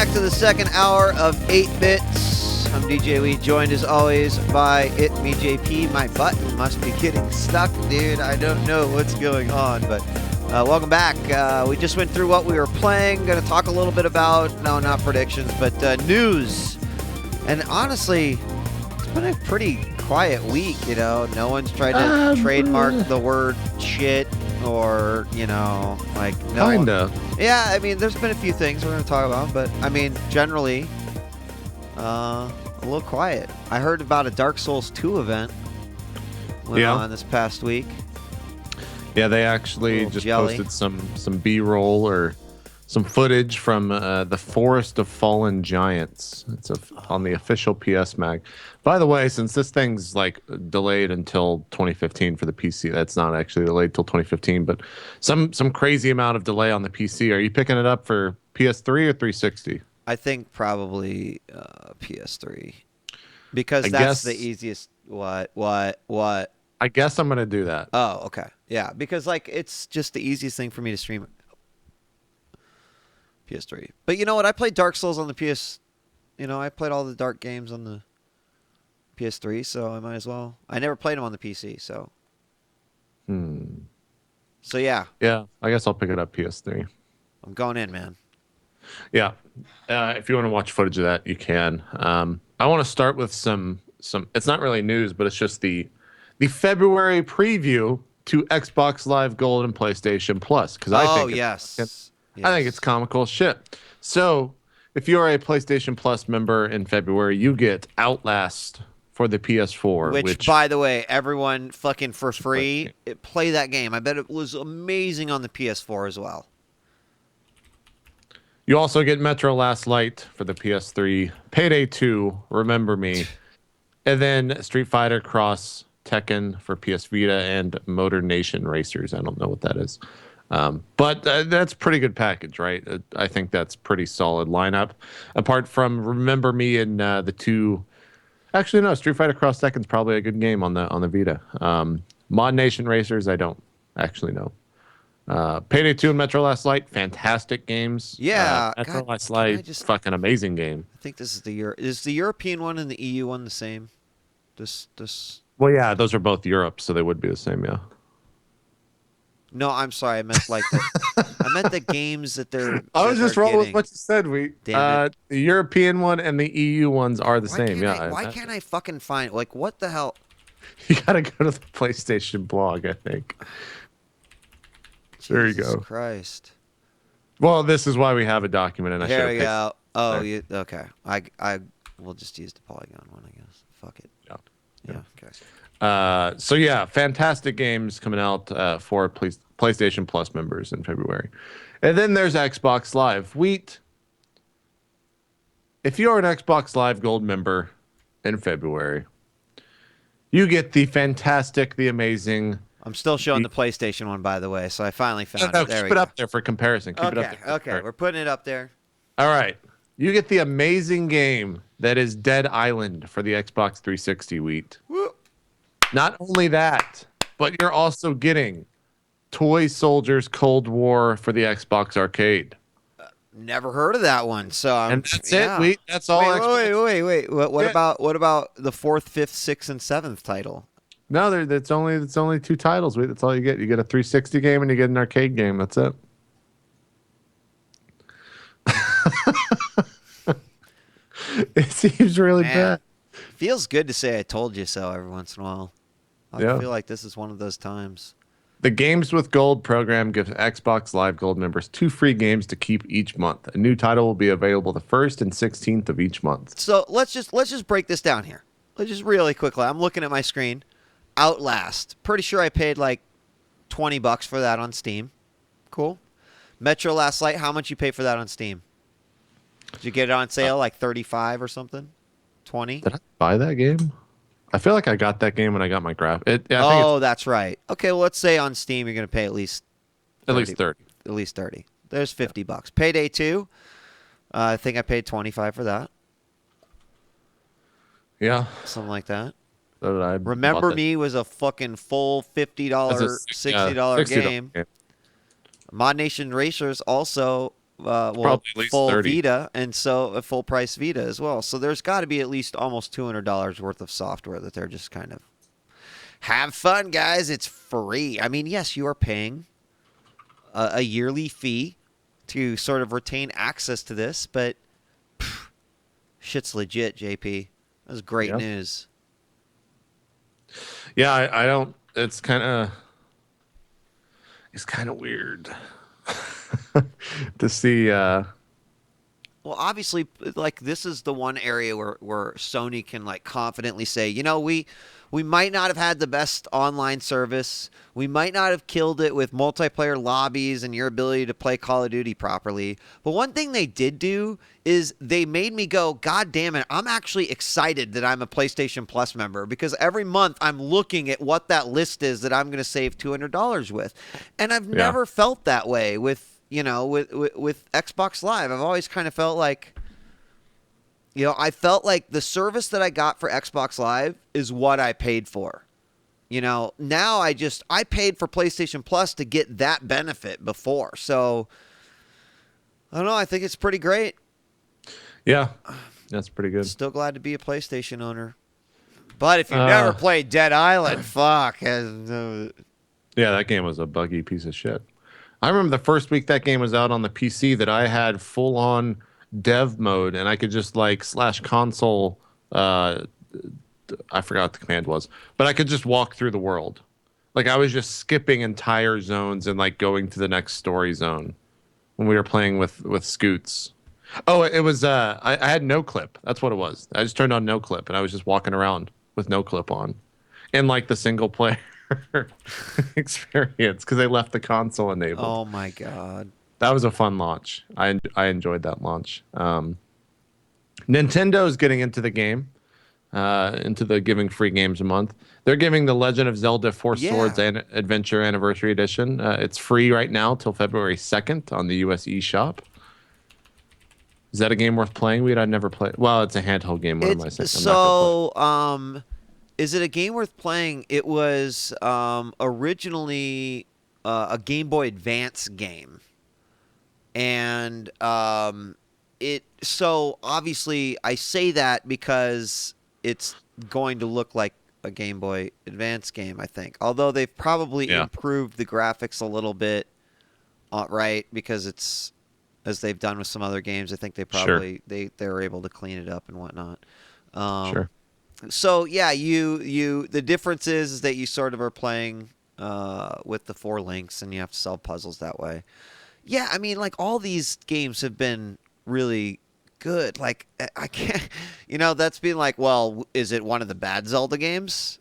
back to the second hour of 8-Bits. I'm djWHEAT, joined as always by itmeJP. My button must be getting stuck, dude. I don't know what's going on, but welcome back. We just went through what we were playing. Going to talk a little bit about, no, not predictions, but news. And honestly, it's been a pretty quiet week, you know. No one's tried to trademark the word shit or, you know, like, no. Kinda. Yeah, I mean, there's been a few things we're going to talk about, but, I mean, generally, a little quiet. I heard about a Dark Souls 2 event went on this past week. Yeah, they actually just posted some B-roll or some footage from the Forest of Fallen Giants. It's on the official PS Mag. By the way, since this thing's like delayed until 2015 for the PC, that's not actually delayed till 2015, but some crazy amount of delay on the PC. Are you picking it up for PS3 or 360? I think probably PS3 because that's the easiest. What? I guess I'm gonna do that. Oh, okay, yeah, because like it's just the easiest thing for me to stream. PS3. But you know what? I played Dark Souls on the PS. You know, I played all the Dark games on the PS3, so I might as well. I never played them on the PC, so. So yeah. Yeah, I guess I'll pick it up PS3. I'm going in, man. Yeah. If you want to watch footage of that, you can. I want to start with some. It's not really news, but it's just the February preview to Xbox Live Gold and PlayStation Plus. Because I think I think it's comical shit. So, if you're a PlayStation Plus member in February, you get Outlast for the PS4. Which by the way, everyone fucking for free, play that game. I bet it was amazing on the PS4 as well. You also get Metro Last Light for the PS3, Payday 2, Remember Me, and then Street Fighter Cross Tekken for PS Vita and Motor Nation Racers. I don't know what that is. But that's a pretty good package, right? I think that's pretty solid lineup. Apart from Remember Me and the two, actually no, Street Fighter Cross Tekken's probably a good game on the Vita. Mod Nation Racers, I don't actually know. Payday 2 and Metro Last Light, fantastic games. Yeah, Metro Last Light, fucking amazing game. I think this is is the European one and the EU one the same? Well, yeah, those are both Europe, so they would be the same, yeah. No, I'm sorry. I meant like I meant the games that they're. I was just rolling with what you said. The European one and the EU ones are the same. Yeah. Why can't I fucking find like what the hell? You gotta go to the PlayStation blog, I think. There you go. Jesus Christ. Well, this is why we have a document, and Here we go. Oh, okay. I will just use the Polygon one, I guess. Fuck it. Yeah. Okay. So yeah, fantastic games coming out for PlayStation Plus members in February. And then there's Xbox Live. Wheat, if you're an Xbox Live Gold member in February, you get the fantastic, the amazing... I'm still showing the PlayStation one, by the way, so I finally found it. Keep it up there for comparison. Keep it up there. Okay, we're putting it up there. All right. You get the amazing game that is Dead Island for the Xbox 360, Wheat. Woo. Not only that, but you're also getting Toy Soldiers Cold War for the Xbox Arcade. Never heard of that one. So and that's it. Wheat. That's all. Wait. What about the 4th, 5th, 6th, and 7th title? No, it's only 2 titles. Wait, that's all you get. You get a 360 game and you get an arcade game. That's it. It seems really bad. Feels good to say I told you so every once in a while. I feel like this is one of those times. The Games with Gold program gives Xbox Live Gold members 2 free games to keep each month. A new title will be available the 1st and 16th of each month. So let's just break this down here. Let's just really quickly. I'm looking at my screen. Outlast. Pretty sure I paid like $20 for that on Steam. Cool. Metro Last Light. How much you pay for that on Steam? Did you get it on sale like 35 or something? 20? Did I buy that game? I feel like I got that game when I got my graph. That's right. Okay, well, let's say on Steam you're going to pay at least 30. At least 30. There's $50. Payday 2. I think I paid 25 for that. Yeah. Something like that. So did I. Remember Me was a fucking full $50, $60 game. Mod Nation Racers also Probably at least full 30. Vita, and so a full price Vita as well. So there's got to be at least almost $200 worth of software that they're just kind of have fun, guys. It's free. I mean, yes, you are paying a yearly fee to sort of retain access to this, but shit's legit, JP. That's great news. Yeah, I don't. It's kind of weird to see. Well, obviously, like this is the one area where Sony can like confidently say, we might not have had the best online service. We might not have killed it with multiplayer lobbies and your ability to play Call of Duty properly. But one thing they did do is they made me go, God damn it, I'm actually excited that I'm a PlayStation Plus member because every month I'm looking at what that list is that I'm going to save $200 with. And I've never felt that way with Xbox Live. I've always kind of felt like, I felt like the service that I got for Xbox Live is what I paid for. Now I paid for PlayStation Plus to get that benefit before. So, I don't know. I think it's pretty great. Yeah, that's pretty good. Still glad to be a PlayStation owner. But if you've never played Dead Island, fuck. Yeah, that game was a buggy piece of shit. I remember the first week that game was out on the PC that I had full on dev mode and I could just like /console. I forgot what the command was, but I could just walk through the world. Like I was just skipping entire zones and like going to the next story zone when we were playing with Scoots. Oh, it was I had no clip. That's what it was. I just turned on no clip and I was just walking around with no clip on, in like the single player experience because they left the console enabled. Oh my god, that was a fun launch. I enjoyed that launch. Nintendo's getting into the game, into the giving free games a month. They're giving The Legend of Zelda: Four Swords and Adventure Anniversary Edition. It's free right now till February 2nd on the US eShop. Is that a game worth playing? I'd never played. Well, it's a handheld game. What am I saying? So, is it a game worth playing? It was originally a Game Boy Advance game, and so obviously I say that because it's going to look like a Game Boy Advance game, I think. Although they've probably improved the graphics a little bit, right? Because it's, as they've done with some other games, I think they probably they're able to clean it up and whatnot. Sure. So yeah, the difference is that you sort of are playing with the 4 links and you have to solve puzzles that way. Yeah, I mean, like all these games have been really good. Like I can't, that's being like, well, is it one of the bad Zelda games?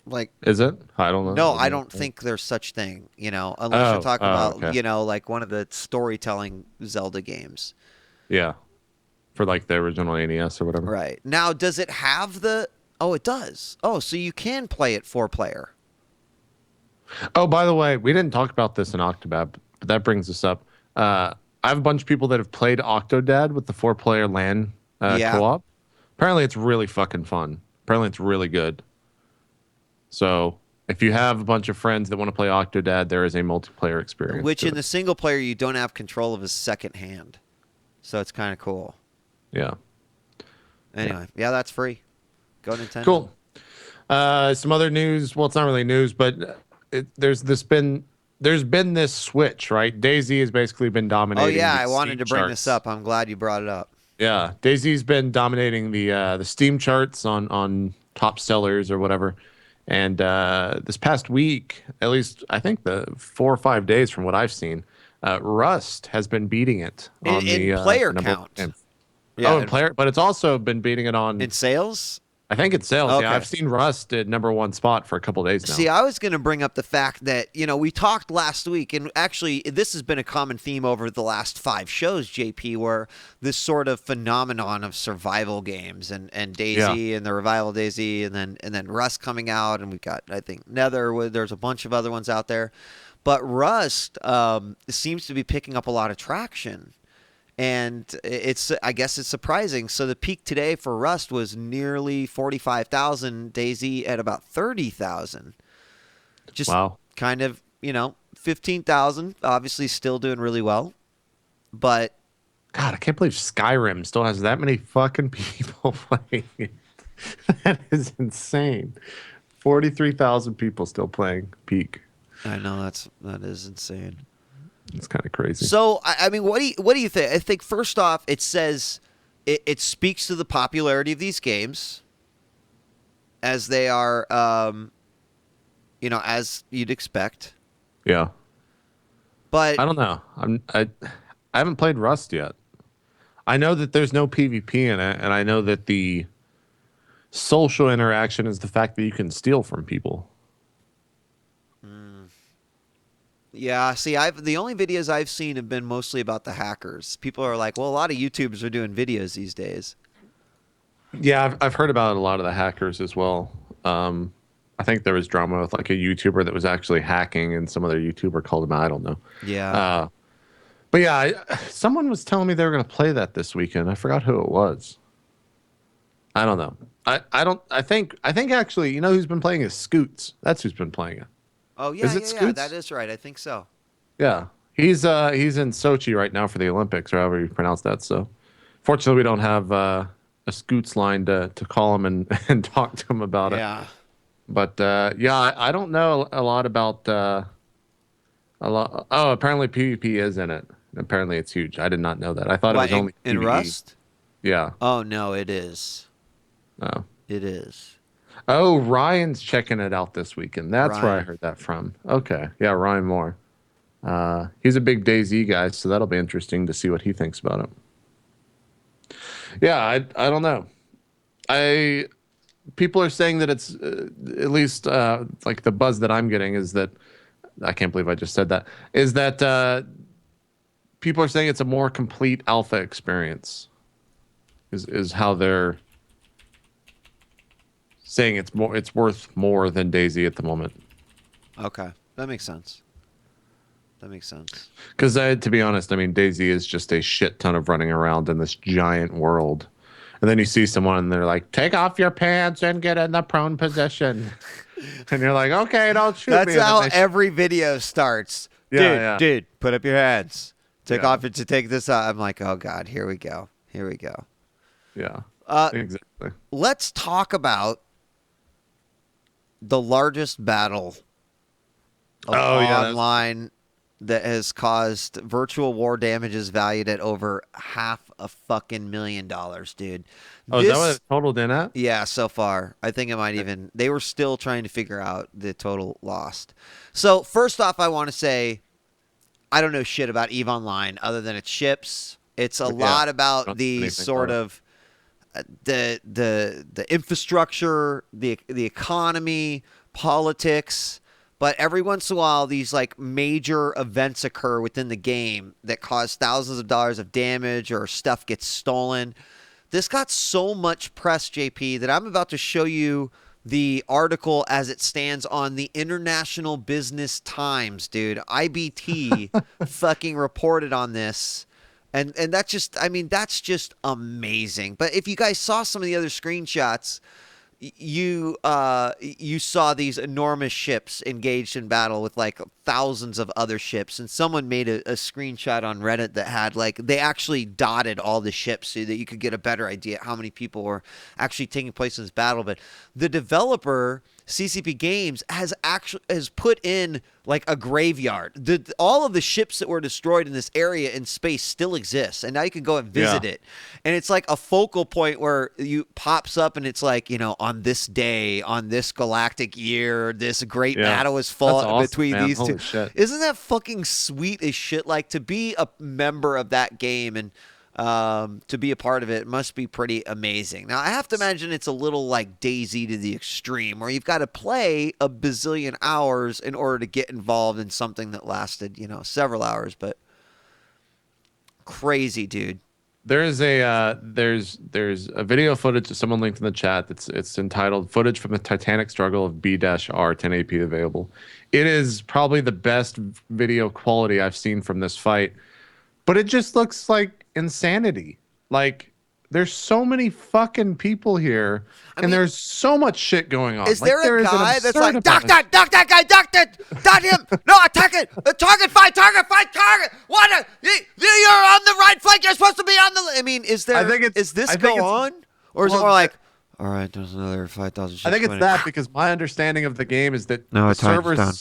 Like, is it? I don't know. No, I don't think there's such thing. Unless you're talking about, like one of the storytelling Zelda games. Yeah. For like the original NES or whatever. Right. Now, does it have the... Oh, it does. Oh, so you can play it 4-player. Oh, by the way, we didn't talk about this in Octobab, but that brings us up. I have a bunch of people that have played Octodad with the 4-player LAN co-op. Apparently, it's really fucking fun. Apparently, it's really good. So, if you have a bunch of friends that want to play Octodad, there is a multiplayer experience. Which in the single player, you don't have control of his second hand. So, it's kind of cool. Yeah. Anyway, that's free. Go Nintendo. Cool. Some other news. Well, it's not really news, but there's been this switch, right? DayZ has basically been dominating. Oh yeah, I wanted Steam to bring charts. this up. I'm glad you brought it up. Yeah, DayZ's been dominating the Steam charts on top sellers or whatever. And this past week, at least I think the 4 or 5 days from what I've seen, Rust has been beating it on the player count. In player, but it's also been beating it in sales. I think it's sales. Okay. Yeah, I've seen Rust at #1 spot for a couple of days now. See, I was going to bring up the fact that, we talked last week, and actually this has been a common theme over the last 5 shows, JP, where this sort of phenomenon of survival games and DayZ and the revival of DayZ and then Rust coming out, and we've got, I think, Nether, there's a bunch of other ones out there. But Rust seems to be picking up a lot of traction. And I guess it's surprising. So the peak today for Rust was nearly 45,000. DayZ at about 30,000. Just kind of, 15,000. Obviously, still doing really well. but God, I can't believe Skyrim still has that many fucking people playing it. That is insane. 43,000 people still playing peak. I know that is insane. It's kind of crazy. So I mean, what do you think? I think first off, it says it speaks to the popularity of these games as they are, as you'd expect. Yeah. But I don't know. I haven't played Rust yet. I know that there's no PvP in it, and I know that the social interaction is the fact that you can steal from people. yeah, see, the only videos I've seen have been mostly about the hackers. People are like, well, a lot of YouTubers are doing videos these days. Yeah, I've heard about a lot of the hackers as well. I think there was drama with like a YouTuber that was actually hacking, and some other YouTuber called him out. I don't know. Yeah. But yeah, someone was telling me they were going to play that this weekend. I forgot who it was. I don't know. I don't. I think actually, you know who's been playing is Scoots. That's who's been playing it. Oh yeah, Is it yeah, yeah. Scoots? That is right. I think so. Yeah, he's in Sochi right now for the Olympics, or however you pronounce that. So, fortunately, we don't have a Scoots line to call him and and talk to him about it. Yeah. But yeah, I don't know a lot about a lot. Oh, apparently PvP is in it. Apparently, it's huge. I did not know that. I thought it What was only in PvE. Rust? Yeah. Oh no, it is. Oh. It is. Oh, Ryan's checking it out this weekend. That's where I Ryan. heard that from. Okay. Yeah, Ryan Moore. He's a big DayZ guy, so that'll be interesting to see what he thinks about it. Yeah, I don't know. People are saying that it's at least like the buzz that I'm getting is that I can't believe I just said that is that people are saying it's a more complete alpha experience. Is how they're saying it's worth more than DayZ at the moment. Okay, that makes sense. That makes sense. Because to be honest, I mean DayZ is just a shit ton of running around in this giant world, and then you see someone and they're like, "Take off your pants and get in the prone position," and you're like, "Okay, don't shoot That's me." how every video starts. Yeah, Dude, yeah. dude, put up your hands. Take Yeah. off it to take this out. I'm like, oh God, here we go. Here we go. Yeah, Uh, exactly. let's talk about the largest battle of Oh, yeah, that's- online that has caused virtual war damages valued at over $500,000, dude. Oh, is that what it totaled in at? Yeah, so far. I think it might even. They were still trying to figure out the total lost. So, first off, I want to say I don't know shit about EVE Online other than it ships. It's a lot about don't the anything sort about of the infrastructure, the economy, politics. But every once in a while, these like major events occur within the game that cause thousands of dollars of damage or stuff gets stolen. This got so much press, JP, that I'm about to show you the article as it stands on the International Business Times, dude. IBT fucking reported on this. And that's just, I mean, that's just amazing. But if you guys saw some of the other screenshots, you saw these enormous ships engaged in battle with like thousands of other ships, and someone made a screenshot on Reddit that had like they actually dotted all the ships so that you could get a better idea how many people were actually taking place in this battle. But the developer CCP Games has put in like a graveyard. All of the ships that were destroyed in this area in space still exist, and now you can go and visit it. And it's like a focal point where you pops up, and it's like, you know, on this day, on this galactic year, this great battle was fought awesome, between man. these Holy two. shit. Isn't that fucking sweet as shit? Like, to be a member of that game and to be a part of it must be pretty amazing. Now, I have to imagine it's a little like DayZ to the extreme, where you've got to play a bazillion hours in order to get involved in something that lasted, you know, several hours. But crazy, dude. There is a there's a video footage that someone linked in the chat. It's entitled "Footage from the Titanic Struggle of B-R 1080p available." It is probably the best video quality I've seen from this fight, but it just looks like insanity. Like there's so many fucking people here, I and mean, there's so much shit going on. is Like there a there is an guy that's absurd like, amount duck of that, duck that guy, duck that, duck him, no, attack it, target, fight, target, what? You're on the right flank, you're supposed to be on the. I mean, is this go on, or is it more like, all right, there's another 5,000 ships. I think it's coming that in. because my understanding of the game is that No, the it tightens down.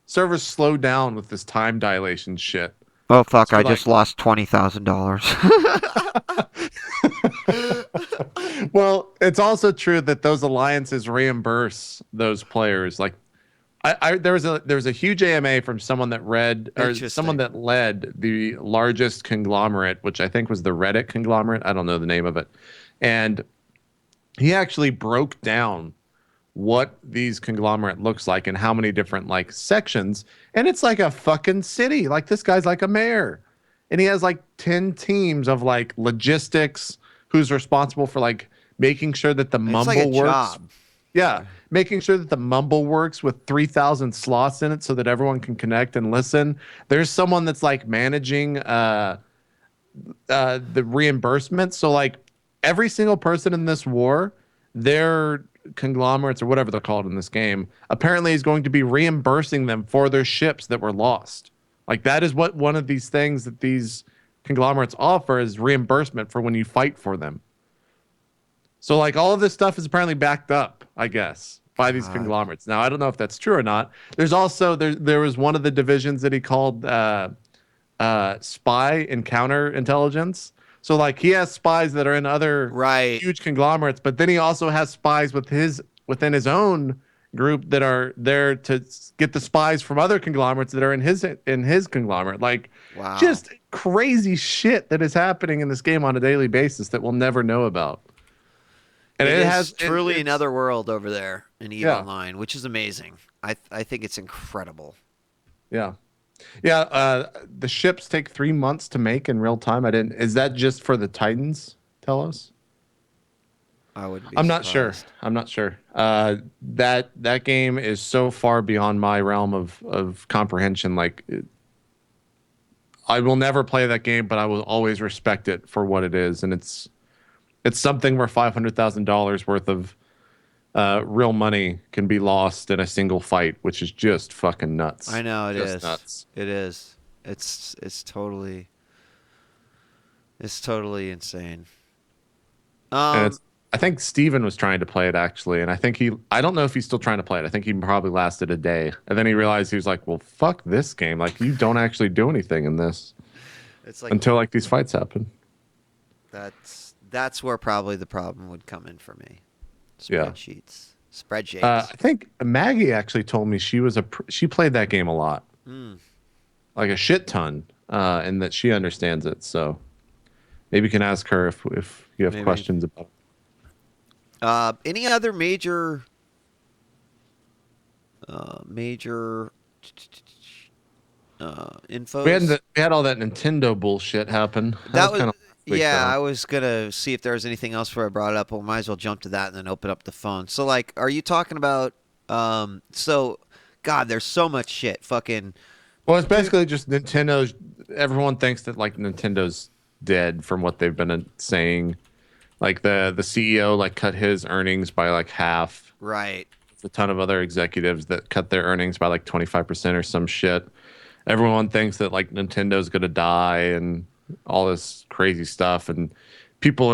servers slow down with this time dilation shit. Oh fuck! So I like, just lost $20,000. well, it's also true that those alliances reimburse those players. Like, there was a huge AMA from someone that Interesting. led the largest conglomerate, which I think was the Reddit conglomerate. I don't know the name of it, and he actually broke down what these conglomerate looks like and how many different like sections, and it's like a fucking city. Like this guy's like a mayor, and he has like 10 teams of like logistics who's responsible for like making sure that the It's like a mumble works. job. Yeah, making sure that the mumble works with 3,000 slots in it so that everyone can connect and listen. There's someone that's like managing the reimbursement. So like every single person in this war, their conglomerates or whatever they're called in this game, apparently is going to be reimbursing them for their ships that were lost. Like that is what one of these things that these conglomerates offer is reimbursement for when you fight for them. So like all of this stuff is apparently backed up, I guess, by these conglomerates. Now I don't know if that's true or not. There's also there was one of the divisions that he called spy and counterintelligence. So like he has spies that are in other Right. huge conglomerates, but then he also has spies within his own group that are there to get the spies from other conglomerates that are in his conglomerate. Like Wow. just crazy shit that is happening in this game on a daily basis that we'll never know about. And it has is truly it's, another world over there in EVE yeah. Online, which is amazing. I think it's incredible. Yeah. Yeah, the ships take 3 months to make in real time. I didn't. Is that just for the Titans? Tell us. I wouldn't be I'm surprised. not sure. I'm not sure. That game is so far beyond my realm of comprehension. Like, I will never play that game, but I will always respect it for what it is, and it's something where $500,000 worth of real money can be lost in a single fight, which is just fucking nuts. I know it just is. Nuts. It is. It's totally insane. And I think Steven was trying to play it actually, and I don't know if he's still trying to play it. I think he probably lasted a day, and then he realized he was like, "Well, fuck this game! Like, you don't actually do anything in this." It's like until like these fights happen. That's where probably the problem would come in for me. Yeah. Spreadsheets. I think Maggie actually told me she played that game a lot, like a shit ton, and that she understands it. So maybe you can ask her if you have questions about. Any other major infos? We had all that Nintendo bullshit happen. That was kind of I was gonna see if there was anything else before I brought it up. Well, might as well jump to that and then open up the phone. So, like, are you talking about? God, there's so much shit. Fucking. Well, it's basically just Nintendo's. Everyone thinks that like Nintendo's dead from what they've been saying. Like the CEO like cut his earnings by like half. Right. There's a ton of other executives that cut their earnings by like 25% or some shit. Everyone thinks that like Nintendo's gonna die and all this crazy stuff, and people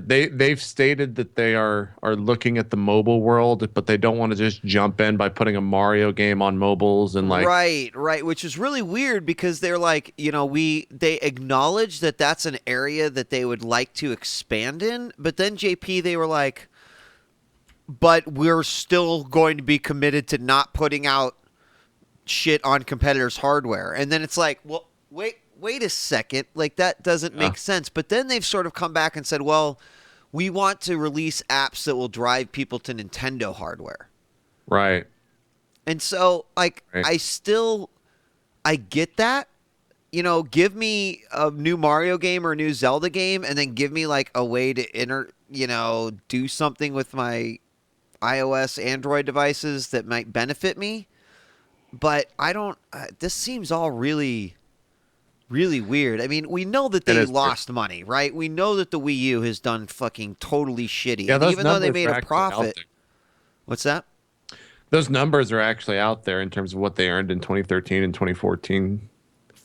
they've stated that they are looking at the mobile world, but they don't want to just jump in by putting a Mario game on mobiles and like right, which is really weird because they're like, they acknowledge that that's an area that they would like to expand in, but then JP they were like, but we're still going to be committed to not putting out shit on competitors' hardware. And then it's like, well, wait a second, like that doesn't make sense. But then they've sort of come back and said, well, we want to release apps that will drive people to Nintendo hardware. Right. And so, like, right. I get that. Give me a new Mario game or a new Zelda game, and then give me like a way to do something with my iOS, Android devices that might benefit me. But I don't. This seems all really really weird. I mean, we know that It they is weird. lost money, right? We know that the Wii U has done fucking totally shitty. Yeah, And those even though they numbers made are a actually out profit, there. what's that? Those numbers are actually out there in terms of what they earned in 2013 and 2014.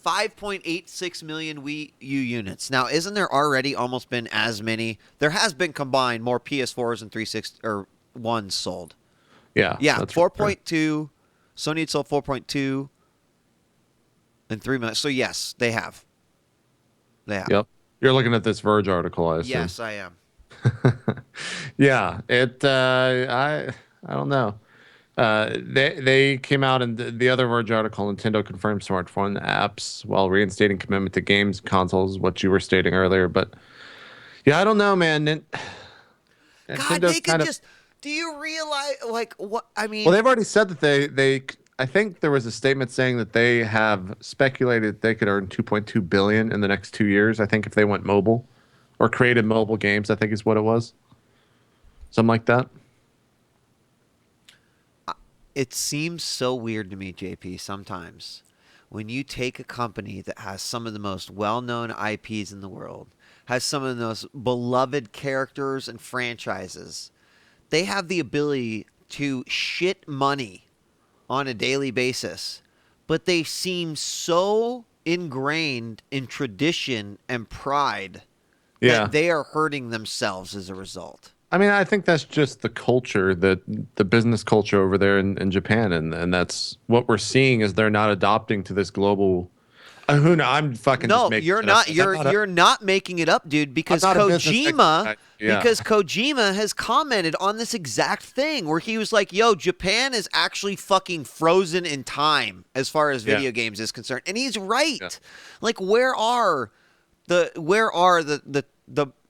5.86 million Wii U units. Now, isn't there already almost been as many? There has been combined more PS4s and 360 or ones sold. Yeah, Yeah, that's for sure. 4.2. Sony had sold 4.2 in 3 months. So yes, they have. They have. Yep. You're looking at this Verge article, I assume. Yes, I am. Yeah, I don't know. They came out in the other Verge article. Nintendo confirmed smartphone apps while reinstating commitment to games consoles, what you were stating earlier. But yeah, I don't know, man. God, Nintendo's they could kind of just. Do you realize, like, what? I well, mean, they've already said that they I think there was a statement saying that they have speculated they could earn 2.2 billion in the next 2 years. I think if they went mobile or created mobile games, I think is what it was. Something like that. it seems so weird to me, JP, sometimes when you take a company that has some of the most well known IPs in the world, has some of the most beloved characters and franchises, they have the ability to shit money on a daily basis, but they seem so ingrained in tradition and pride that Yeah. they are hurting themselves as a result. I mean, I think that's just the culture, the business culture over there in Japan, and that's what we're seeing is they're not adopting to this global. Who know? I'm fucking just No, making you're shit up. not. You're not making it up, dude. I'm Because not a business Kojima, expert. Yeah, Has commented on this exact thing where he was like, "Yo, Japan is actually fucking frozen in time as far as yeah, video games is concerned," and he's yeah, right. Like, where are the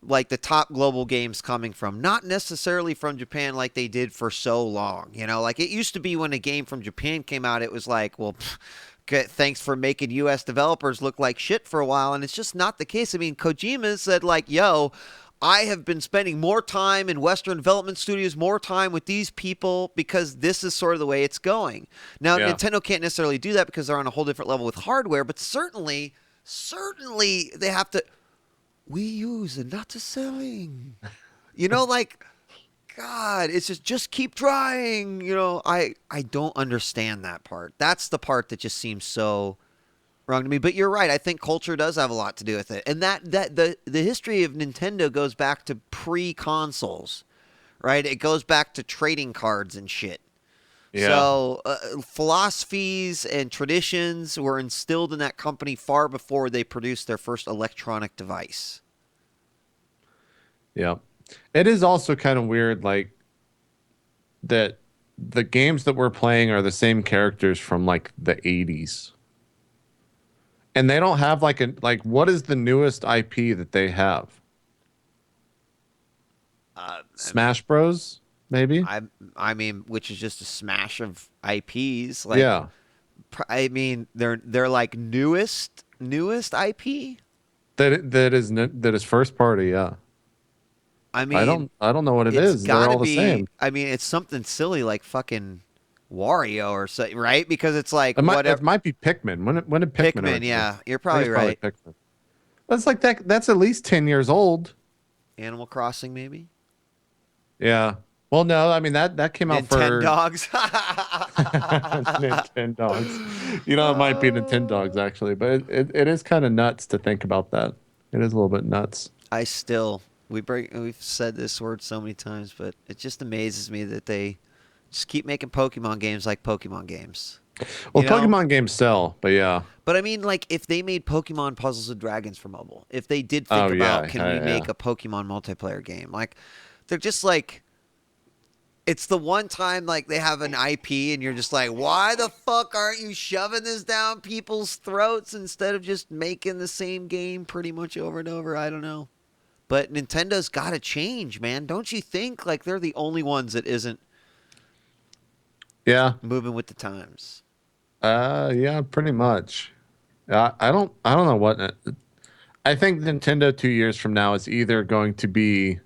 like the top global games coming from? Not necessarily from Japan like they did for so long. You know, like it used to be when a game from Japan came out, it was like, well, thanks for making U.S. developers look like shit for a while, and it's just not the case. I mean, Kojima said like, "Yo, I have been spending more time in Western development studios, more time with these people because this is sort of the way it's going." Now, yeah, Nintendo can't necessarily do that because they're on a whole different level with hardware, but certainly they have to. We use and not to selling. You know, like God, it's just keep trying. You know, I don't understand that part. That's the part that just seems so wrong to me. But you're right. I think culture does have a lot to do with it, and that the history of Nintendo goes back to pre-consoles, right? It goes back to trading cards and shit. yeah, So philosophies and traditions were instilled in that company far before they produced their first electronic device. yeah. It is also kind of weird, like that the games that we're playing are the same characters from like the 80s. And they don't have like what is the newest IP that they have? I mean, Smash Bros, maybe? I I mean, which is just a smash of IPs. Like, Yeah. I mean, they're like newest IP. That is first party, yeah. I mean, I don't know what it it's is. They're got to all the be. same. I mean, it's something silly like fucking Wario or something, right? Because it's like It whatever. might be Pikmin. When did Pikmin Pikmin, originate? yeah, you're I think probably it's probably right. Pikmin. That's like that's at least 10 years old. Animal Crossing, maybe. Yeah. Well, no, I mean that came out for Nintendogs. Nintendogs. You know, it might be Nintendogs actually, but it is kind of nuts to think about that. It is a little bit nuts. I still we've said this word so many times, but it just amazes me that they just keep making Pokemon games like Pokemon games. Well, You know? Pokemon games sell, but yeah. But I mean, like, if they made Pokemon Puzzles and Dragons for mobile, if they did think Oh about, yeah, can we yeah, make yeah. a Pokemon multiplayer game? Like, they're just like, it's the one time, like, they have an IP and you're just like, why the fuck aren't you shoving this down people's throats instead of just making the same game pretty much over and over? I don't know. But Nintendo's got to change, man. Don't you think? Like, they're the only ones that isn't Yeah. moving with the times. Yeah, pretty much. I don't know what I think Nintendo 2 years from now is either going to be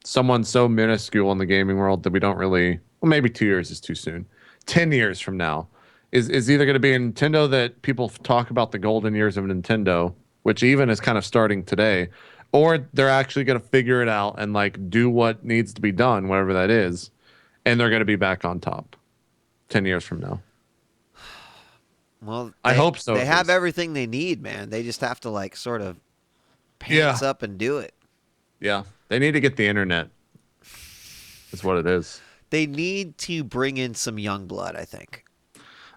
someone so minuscule in the gaming world that we don't really, well, maybe 2 years is too soon. 10 years from now, is either going to be a Nintendo that people talk about the golden years of Nintendo, which even is kind of starting today, or they're actually going to figure it out and like do what needs to be done, whatever that is, and they're going to be back on top 10 years from now. Well, I hope so. they At have least. everything they need, man. They just have to like sort of pants up and do it. Yeah. They need to get the internet. That's what it is. They need to bring in some young blood, I think.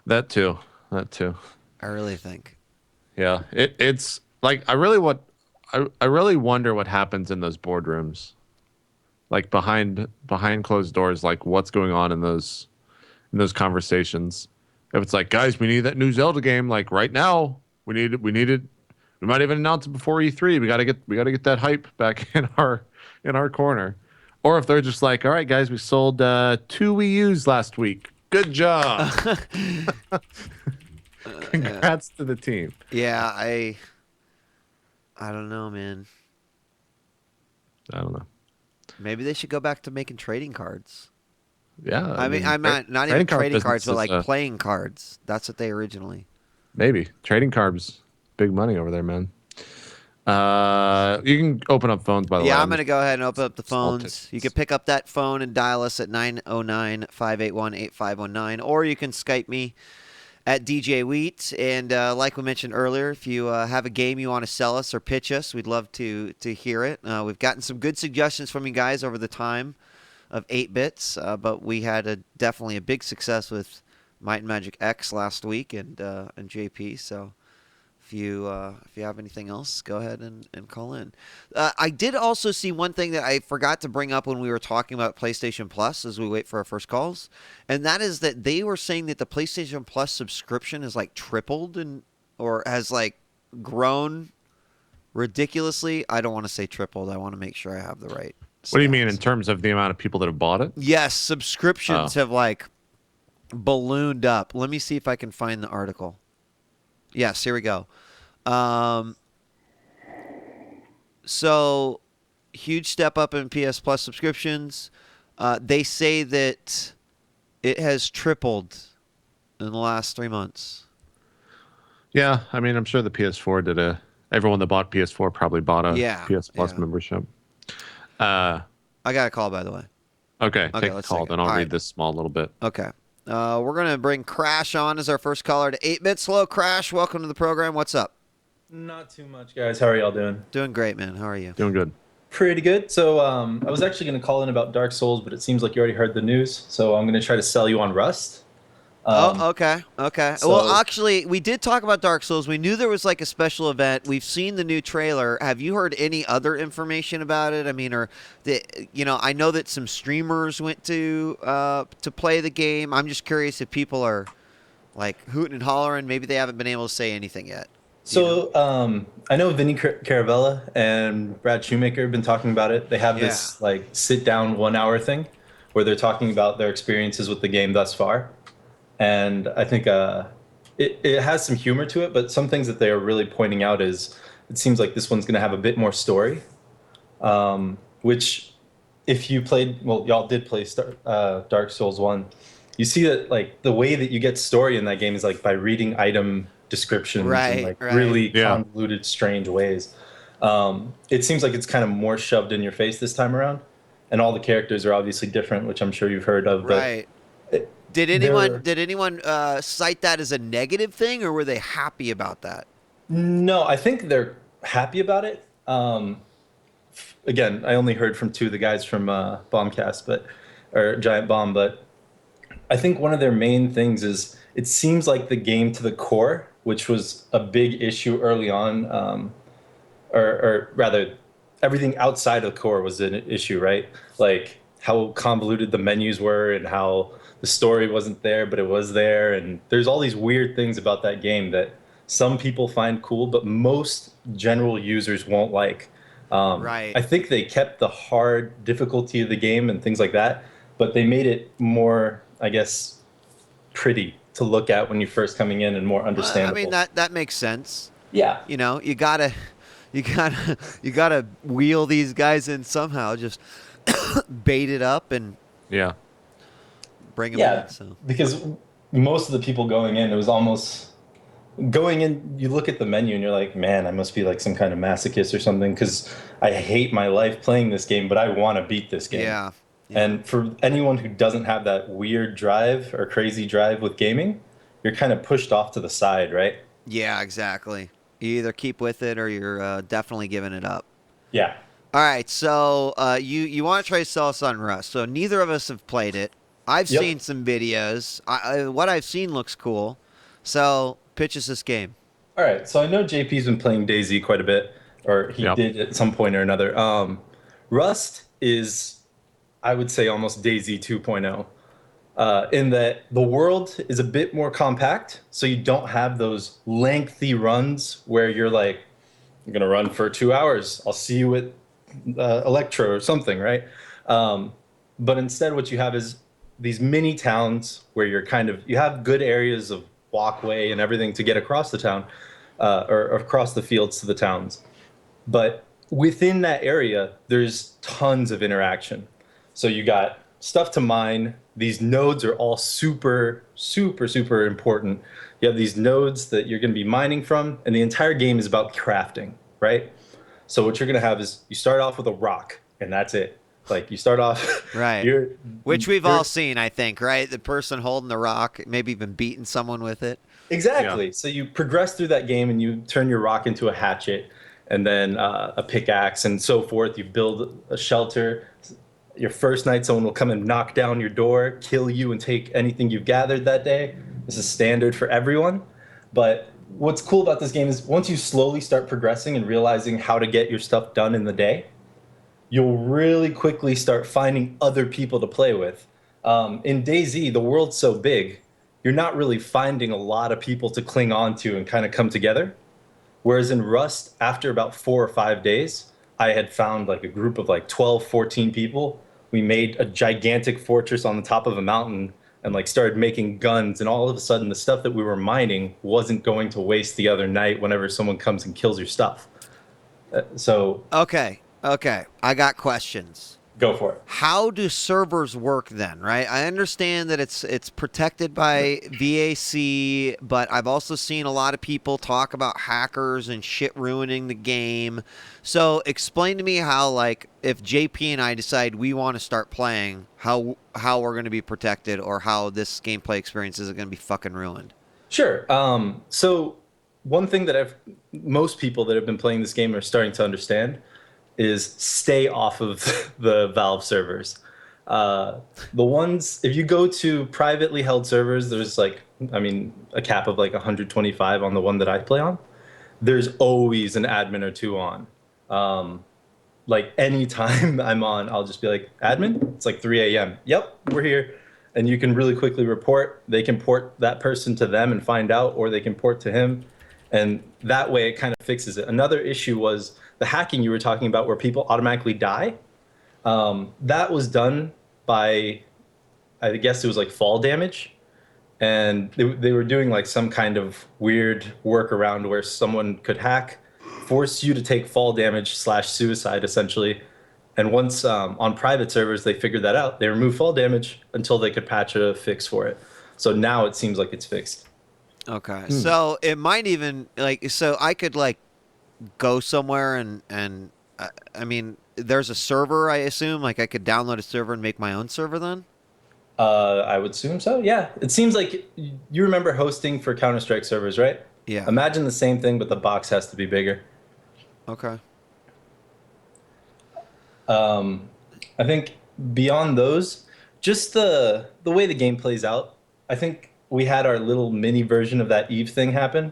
That too. That too. I really think. Yeah. It's like I really wonder what happens in those boardrooms. Like behind closed doors, like what's going on in those conversations. If it's like, guys, we need that new Zelda game like right now. We need it. We might even announce it before E3. We gotta get that hype back in our corner. Or if they're just like, all right, guys, we sold 2 Wii U's last week. Good job. Congrats to the team. Yeah, I don't know, man. I don't know. Maybe they should go back to making trading cards. Yeah. I mean, I'm not even trading cards, but like playing cards. That's what they originally. Maybe trading cards, big money over there, man. You can open up phones, by the way. Yeah, I'm going to go ahead and open up the phones. Tickets. You can pick up that phone and dial us at 909-581-8519, or you can Skype me at djWHEAT. And like we mentioned earlier, if you have a game you want to sell us or pitch us, we'd love to hear it. We've gotten some good suggestions from you guys over the time of 8 bits, but we had definitely a big success with Might and Magic X last week and JP. So if you have anything else, go ahead and call in. I did also see one thing that I forgot to bring up when we were talking about PlayStation Plus as we wait for our first calls, and that is that they were saying that the PlayStation Plus subscription is like tripled or has like grown ridiculously. I don't want to say tripled. I want to make sure I have the right stats. What do you mean in terms of the amount of people that have bought it? Yes, subscriptions have like ballooned up. Let me see if I can find the article. Yes, here we go. So, huge step up in PS Plus subscriptions. They say that it has tripled in the last 3 months. Yeah, I mean, I'm sure the PS4 did everyone that bought PS4 probably bought a PS Plus membership. I got a call, by the way. Okay, take the call, then I'll read this small little bit. Okay. We're going to bring Crash on as our first caller to 8-Bits. Hello, Crash. Welcome to the program. What's up? Not too much, guys. How are y'all doing? Doing great, man. How are you? Doing good. Pretty good. So I was actually going to call in about Dark Souls, but it seems like you already heard the news. So I'm going to try to sell you on Rust. Okay. So, Well, actually, we did talk about Dark Souls. We knew there was like a special event. We've seen the new trailer. Have you heard any other information about it? I mean, I know that some streamers went to play the game. I'm just curious if people are like hooting and hollering. Maybe they haven't been able to say anything yet. So I know Vinny Caravella and Brad Shoemaker have been talking about it. They have this like sit down 1 hour thing where they're talking about their experiences with the game thus far. And I think it has some humor to it, but some things that they are really pointing out is it seems like this one's going to have a bit more story, which if you played, well, y'all did play Dark Souls 1, you see that like the way that you get story in that game is like by reading item descriptions in like really convoluted, strange ways. It seems like it's kind of more shoved in your face this time around, and all the characters are obviously different, which I'm sure you've heard of. Right. Did anyone cite that as a negative thing, or were they happy about that? No, I think they're happy about it. Again, I only heard from 2 of the guys from Bombcast, or Giant Bomb, but I think one of their main things is it seems like the game to the core, which was a big issue early on, or rather, everything outside of the core was an issue, right? Like how convoluted the menus were and how the story wasn't there, but it was there. And there's all these weird things about that game that some people find cool, but most general users won't like. I think they kept the hard difficulty of the game and things like that, but they made it more, I guess, pretty to look at when you're first coming in and more understandable. I mean, that makes sense. Yeah. You know, you gotta wheel these guys in somehow. Just bait it up and bring them in. So. Because most of the people going in, it was almost going in. You look at the menu and you're like, man, I must be like some kind of masochist or something because I hate my life playing this game, but I want to beat this game. Yeah. And for anyone who doesn't have that weird drive or crazy drive with gaming, you're kind of pushed off to the side, right? Yeah, exactly. You either keep with it or you're definitely giving it up. Yeah. All right, so you want to try to sell us on Rust. So neither of us have played it. I've Yep. seen some videos. What I've seen looks cool. So pitch us this game. All right. So I know JP's been playing DayZ quite a bit, or he Yep. did at some point or another. Rust is, I would say, almost DayZ 2.0. In that the world is a bit more compact, so you don't have those lengthy runs where you're like, I'm gonna run for 2 hours. I'll see you at Electro or something, right? But instead, what you have is these mini towns where you have good areas of walkway and everything to get across the town, or across the fields to the towns. But within that area, there's tons of interaction. So you got stuff to mine. These nodes are all super, super, super important. You have these nodes that you're going to be mining from, and the entire game is about crafting, right? So what you're going to have is you start off with a rock, and that's it. Like you start off, Right. Which we've you're- all seen, I think, right? The person holding the rock, maybe even beating someone with it. Exactly. Yeah. So you progress through that game and you turn your rock into a hatchet and then a pickaxe and so forth. You build a shelter. Your first night, someone will come and knock down your door, kill you, and take anything you've gathered that day. This is standard for everyone. But what's cool about this game is once you slowly start progressing and realizing how to get your stuff done in the day, you'll really quickly start finding other people to play with. In DayZ, the world's so big, you're not really finding a lot of people to cling on to and kind of come together. Whereas in Rust, after about 4 or 5 days, I had found like a group of like 12, 14 people. We made a gigantic fortress on the top of a mountain and like started making guns. And all of a sudden, the stuff that we were mining wasn't going to waste the other night whenever someone comes and kills your stuff. So Okay. I got questions. go for it. How do servers work then, right? I understand that it's protected by VAC, but I've also seen a lot of people talk about hackers and shit ruining the game. So explain to me how, like, if JP and I decide we want to start playing, how we're going to be protected, or how this gameplay experience isn't going to be fucking ruined. Sure. So one thing that most people that have been playing this game are starting to understand is stay off of the Valve servers. The ones, if you go to privately held servers, there's like, a cap of like 125 on the one that I play on. There's always an admin or two on. Like anytime I'm on, I'll just be like, admin? It's like 3 a.m. Yep, we're here. And you can really quickly report. They can port that person to them and find out, or they can port to him. And that way it kind of fixes it. Another issue was the hacking you were talking about where people automatically die. That was done by, I guess it was like fall damage. And they were doing like some kind of weird workaround where someone could hack, force you to take fall damage / suicide essentially. And once on private servers, they figured that out. They removed fall damage until they could patch a fix for it. So now it seems like it's fixed. Okay. So it might even, like, so I could, like, go somewhere and there's a server, I assume. Like, I could download a server and make my own server then? I would assume so. Yeah. It seems like you remember hosting for Counter-Strike servers, right? Yeah. Imagine the same thing, but the box has to be bigger. Okay. I think beyond those, just the way the game plays out, I think we had our little mini version of that Eve thing happen,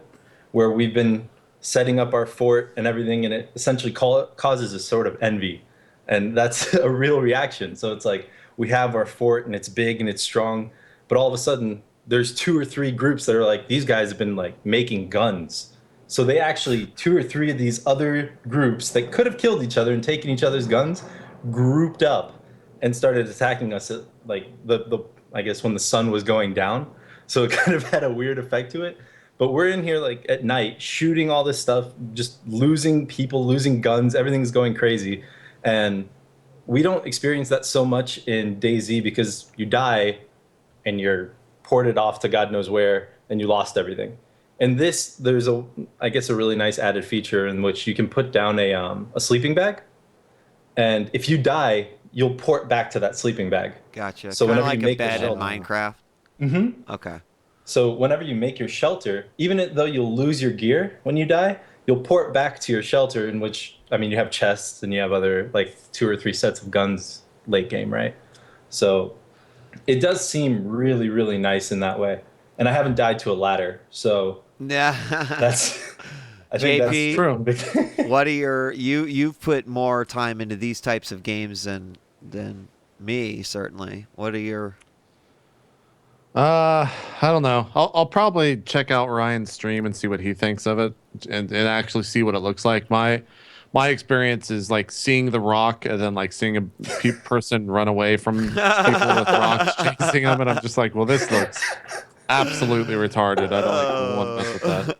where we've been setting up our fort and everything, and it essentially causes a sort of envy, and that's a real reaction. So it's like we have our fort and it's big and it's strong, but all of a sudden there's 2 or 3 groups that are like, these guys have been like making guns. So they actually, 2 or 3 of these other groups that could have killed each other and taken each other's guns, grouped up and started attacking us at like the I guess when the sun was going down. So it kind of had a weird effect to it. But we're in here like at night shooting all this stuff, just losing people, losing guns, everything's going crazy. And we don't experience that so much in DayZ because you die and you're ported off to God knows where, and you lost everything. In this, there's I guess, a really nice added feature in which you can put down a sleeping bag, and if you die, you'll port back to that sleeping bag. Gotcha. So Kind of whenever you like a make your bed in shelter, Minecraft. Okay. so whenever you make your shelter, even though you'll lose your gear when you die, you'll port back to your shelter, in which, I mean, you have chests and you have other, like, 2 or 3 sets of guns late game, right? So it does seem really, really nice in that way. And I haven't died to a ladder, so Yeah. that's, I think that's JP, True. big thing. what are you've put more time into these types of games than me, certainly. What are your I don't know. I'll probably check out Ryan's stream and see what he thinks of it, and actually see what it looks like. My experience is like seeing the rock and then like seeing a person run away from people with rocks chasing them, and I'm just like, well, this looks absolutely retarded. I don't like want to mess with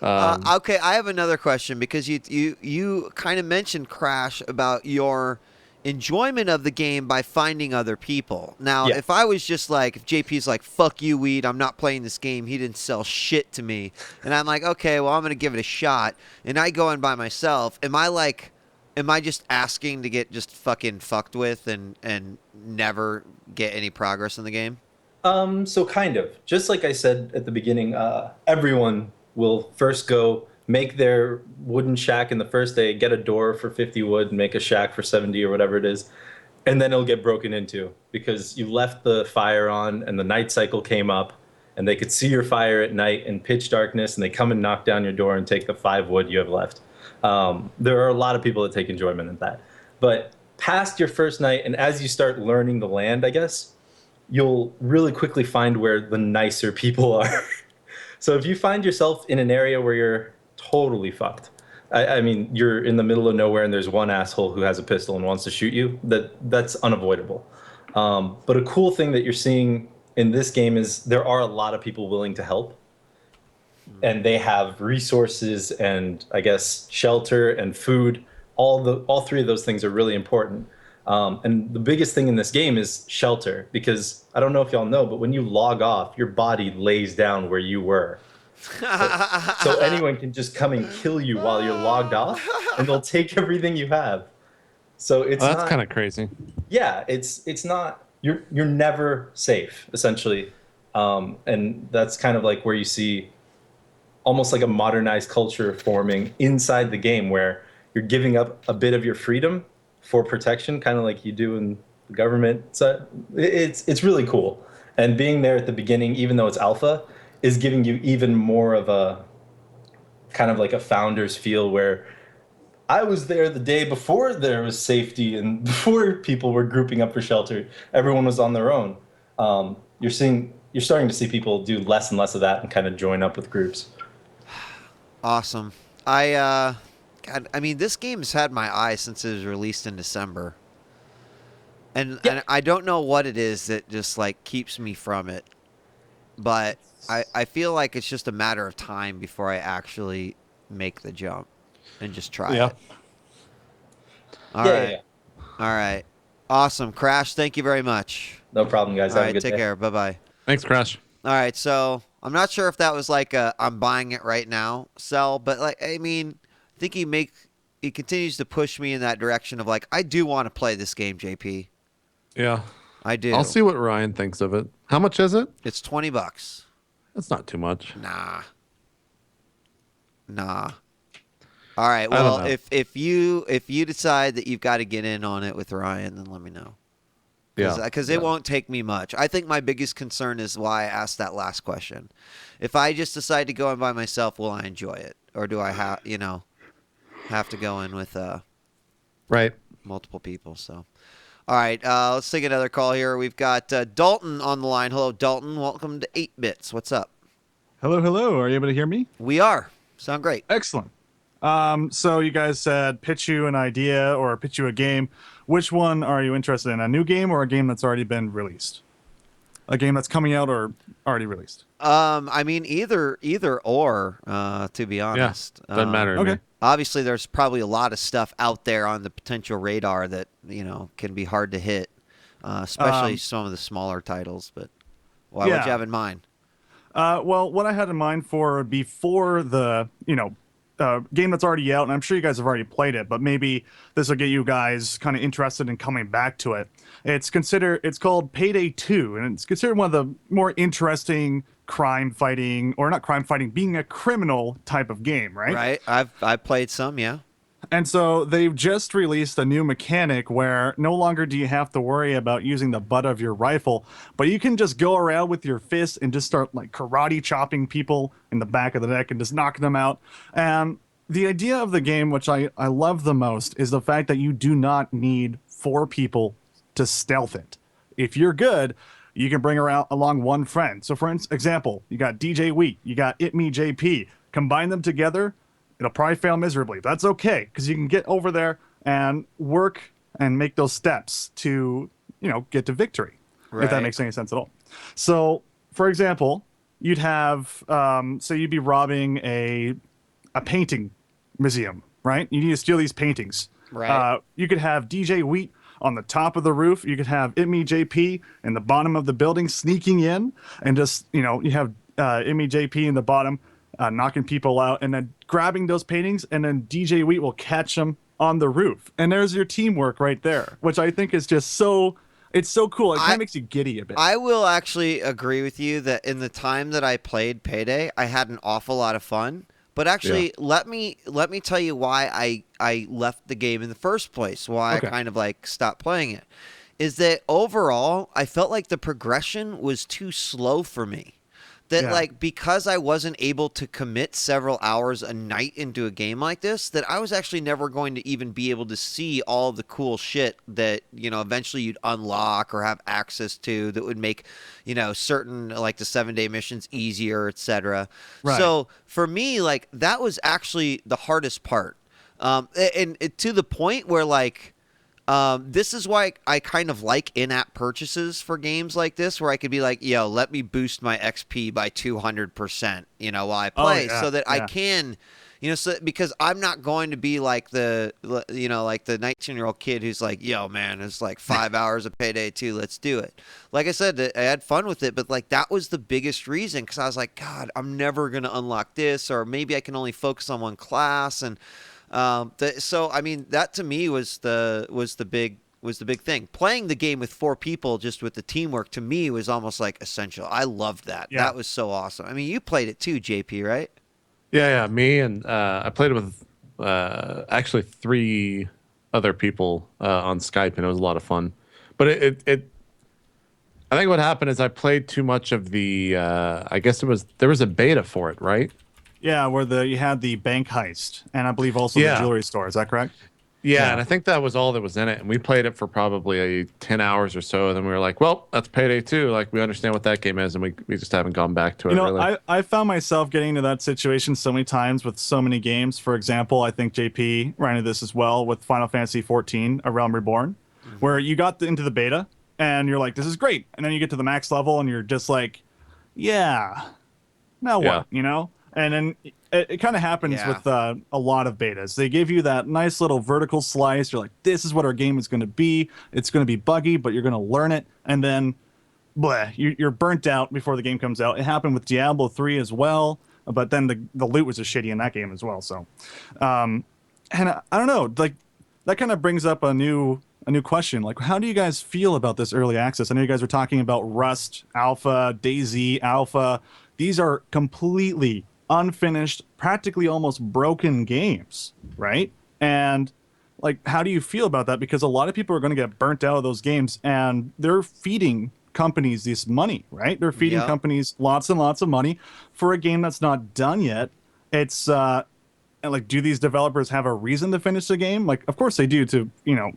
that. Okay, I have another question because you kind of mentioned, Crash, about your enjoyment of the game by finding other people. Now, Yeah. if I was just like, if JP's like, fuck you, Weed, I'm not playing this game, he didn't sell shit to me, and I'm like, okay, well, I'm going to give it a shot, and I go in by myself, am I just asking to get just fucking fucked with and never get any progress in the game? So kind of. Just like I said at the beginning, everyone will first go make their wooden shack in the first day, get a door for 50 wood, and make a shack for 70 or whatever it is, and then it'll get broken into because you left the fire on and the night cycle came up, and they could see your fire at night in pitch darkness, and they come and knock down your door and take the 5 wood you have left. There are a lot of people that take enjoyment in that. But past your first night, and as you start learning the land, I guess, you'll really quickly find where the nicer people are. So if you find yourself in an area where you're totally fucked, I mean, you're in the middle of nowhere and there's one asshole who has a pistol and wants to shoot you, that's unavoidable. But a cool thing that you're seeing in this game is there are a lot of people willing to help. And they have resources and, I guess, shelter and food. All 3 of those things are really important. And the biggest thing in this game is shelter, because I don't know if y'all know, but when you log off, your body lays down where you were. So anyone can just come and kill you while you're logged off, and they'll take everything you have. So it's that's kind of crazy. Yeah, it's not, you're never safe, essentially. And that's kind of like where you see almost like a modernized culture forming inside the game, where you're giving up a bit of your freedom for protection, kind of like you do in the government. So it's really cool. And being there at the beginning, even though it's alpha, is giving you even more of a kind of like a founder's feel, where I was there the day before there was safety and before people were grouping up for shelter. Everyone was on their own. You're starting to see people do less and less of that and kind of join up with groups. Awesome. God, I mean, this game has had my eye since it was released in December. And I don't know what it is that just, like, keeps me from it. But I feel like it's just a matter of time before I actually make the jump and just try it. All right. All right. Awesome. Crash, thank you very much. No problem, guys. All Have right, a good take day. care. Bye-bye. Thanks, Crash. All right, so I'm not sure if that was like a I'm buying it right now sell, but like I mean, I think he continues to push me in that direction of like I do want to play this game, JP. Yeah. I do. I'll see what Ryan thinks of it. How much is it? It's $20. That's not too much. Nah. All right. I don't Well, know. if you decide that you've got to get in on it with Ryan, then let me know. Because it won't take me much. I think my biggest concern is why I asked that last question. If I just decide to go in by myself, will I enjoy it, or do I have to go in with Right. multiple people? So, all right, let's take another call here. We've got Dalton on the line. Hello, Dalton. Welcome to 8 Bits. What's up? Hello, hello. Are you able to hear me? We are. Sound great. Excellent. So you guys said pitch you an idea or pitch you a game. Which one are you interested in? A new game or a game that's already been released? A game that's coming out or already released? I mean, either or, to be honest. Doesn't matter to me. Okay. Obviously, there's probably a lot of stuff out there on the potential radar that, can be hard to hit, especially some of the smaller titles. But What'd you have in mind? Well, what I had in mind for before the, game that's already out, and I'm sure you guys have already played it, but maybe this will get you guys kind of interested in coming back to it. It's called Payday 2, and it's considered one of the more interesting crime fighting, or not crime fighting, being a criminal type of game, right? Right. I've played some, yeah. And so they've just released a new mechanic where no longer do you have to worry about using the butt of your rifle, but you can just go around with your fist and just start like karate chopping people in the back of the neck and just knocking them out. And the idea of the game, which I love the most, is the fact that you do not need 4 people to stealth it. If you're good, you can bring along one friend. So for example, you got djWHEAT, you got itmeJP. Combine them together, it'll probably fail miserably. But that's okay, because you can get over there and work and make those steps to, get to victory, if that makes any sense at all. So, for example, you'd have, say you'd be robbing a painting museum, right? You need to steal these paintings. Right. You could have djWHEAT on the top of the roof. You could have itmeJP in the bottom of the building sneaking in, and just, you have itmeJP in the bottom, knocking people out, and then grabbing those paintings, and then djWHEAT will catch them on the roof. And there's your teamwork right there, which I think is just it's so cool. It kind of makes you giddy a bit. I will actually agree with you that in the time that I played Payday, I had an awful lot of fun. But actually, let me tell you why I left the game in the first place, why I kind of like stopped playing it, is that overall, I felt like the progression was too slow for me. That like, because I wasn't able to commit several hours a night into a game like this, that I was actually never going to even be able to see all the cool shit that, eventually you'd unlock or have access to that would make, certain like the 7-day missions easier, etc. Right. So for me, like, that was actually the hardest part. And to the point where like, this is why I kind of like in-app purchases for games like this, where I could be like, yo, let me boost my XP by 200%, while I play, so that I can, because I'm not going to be like the 19-year-old kid who's like, yo, man, it's like 5 hours of Payday 2, let's do it. Like I said, I had fun with it, but like that was the biggest reason, because I was like, God, I'm never going to unlock this, or maybe I can only focus on one class, and so I mean, that to me was the big thing. Playing the game with 4 people, just with the teamwork, to me was almost like essential. I loved that. Yeah. That was so awesome. I mean, you played it too, JP, right? Yeah. Me and I played it with actually 3 other people on Skype, and it was a lot of fun. But I think what happened is I played too much of the. I guess there was a beta for it, right? Yeah, where you had the bank heist, and I believe also the jewelry store. Is that correct? Yeah, and I think that was all that was in it. And we played it for probably 10 hours or so. And then we were like, well, that's Payday 2. Like, we understand what that game is, and we just haven't gone back to it. Really. I found myself getting into that situation so many times with so many games. For example, I think JP ran into this as well with Final Fantasy 14, A Realm Reborn, where you got into the beta, and you're like, this is great. And then you get to the max level, and you're just like, yeah, now what, And then it kind of happens with a lot of betas. They give you that nice little vertical slice. You're like, this is what our game is going to be. It's going to be buggy, but you're going to learn it. And then, you're burnt out before the game comes out. It happened with Diablo 3 as well. But then the loot was just shitty in that game as well. So, and I don't know, like that kind of brings up a new question. Like, how do you guys feel about this early access? I know you guys were talking about Rust Alpha, DayZ Alpha. These are completely unfinished, practically almost broken games, right? And like, how do you feel about that? Because a lot of people are going to get burnt out of those games, and they're feeding companies this money, right? They're feeding companies lots and lots of money for a game that's not done yet. It's like, do these developers have a reason to finish the game? Like, of course they do, to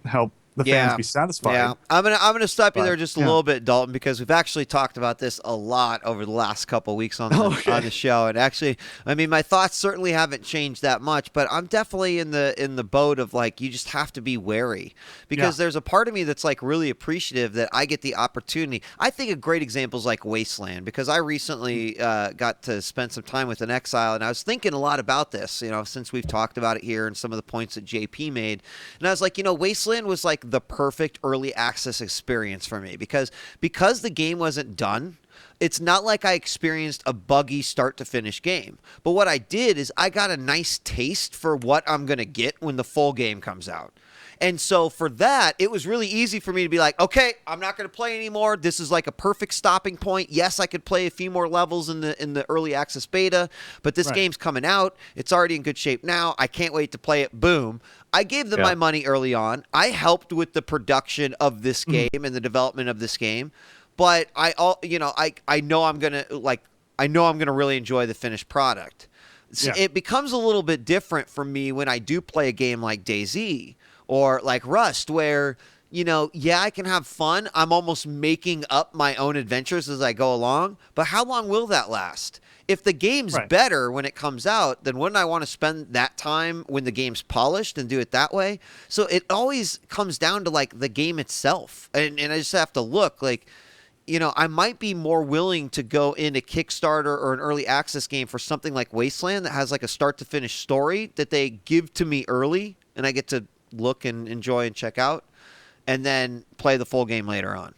help the fans be satisfied. Yeah, I'm gonna stop you there just a little bit, Dalton, because we've actually talked about this a lot over the last couple of weeks on the show. And actually, I mean, my thoughts certainly haven't changed that much, but I'm definitely in the boat of like, you just have to be wary, because there's a part of me that's like really appreciative that I get the opportunity. I think a great example is like Wasteland, because I recently got to spend some time with an exile, and I was thinking a lot about this, since we've talked about it here and some of the points that JP made, and I was like, Wasteland was like the perfect early access experience for me, because the game wasn't done. it's not like I experienced a buggy start to finish game. But what I did is I got a nice taste for what I'm going to get when the full game comes out. And so for that, it was really easy for me to be like, okay, I'm not going to play anymore. This is like a perfect stopping point. Yes, I could play a few more levels in the early access beta, but this game's coming out. It's already in good shape now. I can't wait to play it. Boom. I gave them my money early on. I helped with the production of this game and the development of this game. But I know I'm going to really enjoy the finished product. So it becomes a little bit different for me when I do play a game like DayZ or like Rust, where, I can have fun. I'm almost making up my own adventures as I go along. But how long will that last? If the game's better when it comes out, then wouldn't I want to spend that time when the game's polished and do it that way? So it always comes down to like the game itself. And I just have to look like, I might be more willing to go into Kickstarter or an early access game for something like Wasteland that has like a start to finish story that they give to me early and I get to look and enjoy and check out, and then play the full game later on.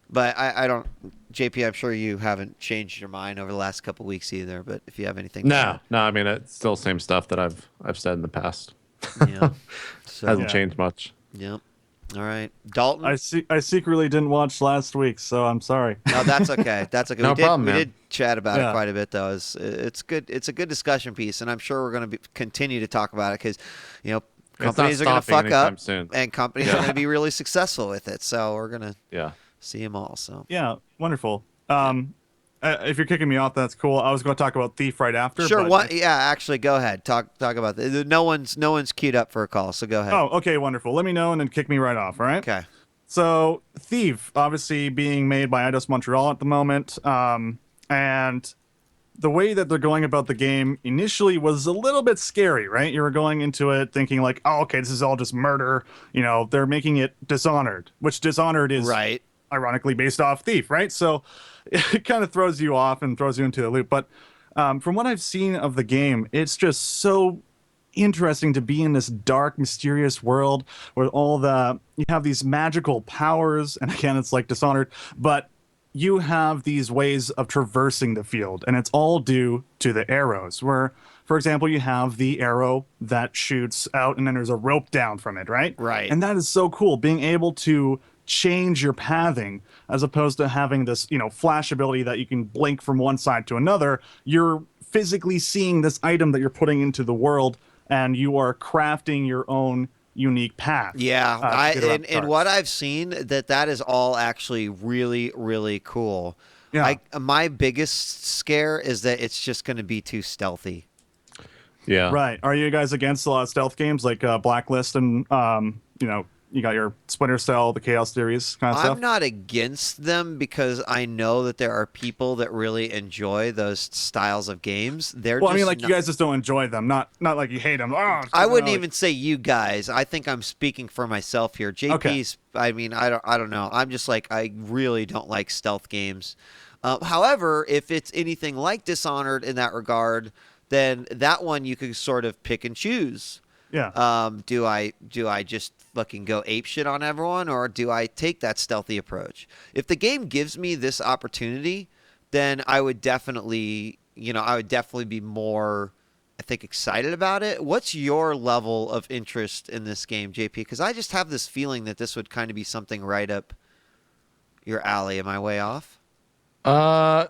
But I don't, JP, I'm sure you haven't changed your mind over the last couple of weeks either, but if you have anything. No, I mean, it's still the same stuff that I've said in the past. Yeah. So, hasn't changed much. Yep. All right. Dalton? I secretly didn't watch last week, so I'm sorry. No, that's okay. That's okay. No problem, we man. did chat about it quite a bit, though. It's good. It's a good discussion piece, and I'm sure we're going to continue to talk about it because, companies are going to fuck up, soon. And companies are going to be really successful with it. So we're going to see them all. So yeah, wonderful. If you're kicking me off, that's cool. I was going to talk about Thief right after. Sure. Actually, go ahead. Talk about that. No one's queued up for a call, so go ahead. Oh, okay, wonderful. Let me know and then kick me right off. All right. Okay. So Thief, obviously being made by Eidos Montreal at the moment, and the way that they're going about the game initially was a little bit scary, right? You were going into it thinking like, oh, okay, this is all just murder. They're making it Dishonored, which Dishonored is ironically based off Thief, right? So it kind of throws you off and throws you into the loop. But from what I've seen of the game, it's just so interesting to be in this dark, mysterious world where you have these magical powers, and again, it's like Dishonored, but you have these ways of traversing the field, and it's all due to the arrows, where, for example, you have the arrow that shoots out and then there's a rope down from it, right? Right. And that is so cool, being able to change your pathing as opposed to having this, flash ability that you can blink from one side to another. You're physically seeing this item that you're putting into the world, and you are crafting your own unique path. Yeah, in what I've seen, that is all actually really, really cool. Yeah. My biggest scare is that it's just going to be too stealthy. Yeah. Right. Are you guys against a lot of stealth games like Blacklist and you got your Splinter Cell, the Chaos Theories kind of stuff? I'm not against them because I know that there are people that really enjoy those styles of games. You guys just don't enjoy them, not like you hate them. Oh, I wouldn't even say you guys. I think I'm speaking for myself here. JP's. Okay. I mean, I don't know. I'm just like, I really don't like stealth games. However, if it's anything like Dishonored in that regard, then that one you could sort of pick and choose. Yeah. Do I just fucking go apeshit on everyone, or do I take that stealthy approach? If the game gives me this opportunity, then I would definitely be more, I think, excited about it. What's your level of interest in this game, JP? Because I just have this feeling that this would kind of be something right up your alley. Am I way off? My